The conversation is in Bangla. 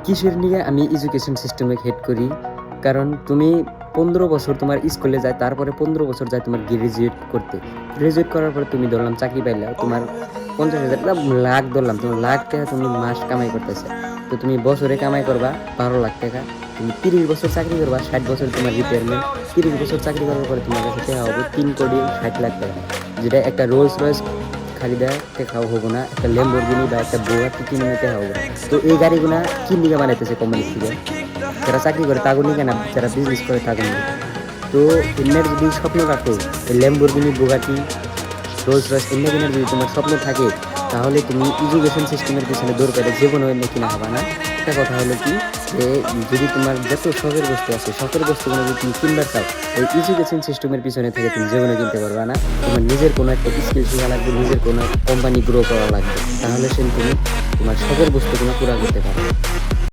কিসের নিয়ে আমি এডুকেশন সিস্টেমে হেট করি? কারণ তুমি ১৫ বছর তোমার স্কুলে যায়, তারপরে ১৫ বছর যায় তোমার গ্র্যাজুয়েট করতে। গ্র্যাজুয়েট করার পরে তুমি ধরলাম চাকরি পাইলা, তোমার ৫০,০০০ লাখ ধরলাম, তোমার লাখ টাকা তুমি মাস কামাই করতেছে। তো তুমি বছরে কামাই করবা ১২,০০,০০০ টাকা। তুমি ৩০ বছর চাকরি করবা, ৬০ বছর তোমার রিটায়ারমেন্ট। ৩০ বছর চাকরি করার পরে তোমার কাছে টাকা হবে ৩,৬০,০০,০০০ টাকা। যেটা একটা রোলস রয়েস খালি দেয় টেকাও হবো না, একটা ল্যাম্বরগিনি বা একটা বুগাত্তি কিনে নিতে হবে না। তো এই গাড়িগুলা কি লিগা বানাইতেছে কোম্পানি থেকে? যারা চাকরি করে তাগো নিকে না, যারা বিজনেস করে তাগো নিকে। তো এমনের যদি স্বপ্ন রাখো, এই ল্যাম্বরগিনি, বুগাটি, রোলস রয়েস এমনি কেনার যদি তোমার স্বপ্ন থাকে, তাহলে তুমি এডুকেশন সিস্টেমের পিছনে দৌড় পেলে জীবনে এমনি কিনা হবে না। একটা কথা হলো কি, যে যদি তোমার যত শখের বস্তু আছে, শখের বস্তুগুলো যদি তুমি কিনবার চাও, ওই এডুকেশন সিস্টেমের পিছনে থেকে তুমি জীবনে কিনতে পারবে না। তোমার নিজের কোনো একটা স্কিল শেখা লাগবে, নিজের কোনো কোম্পানি গ্রো করা লাগবে, তাহলে সে তুমি তোমার শখের বস্তুগুলো পুরা করতে পারবে।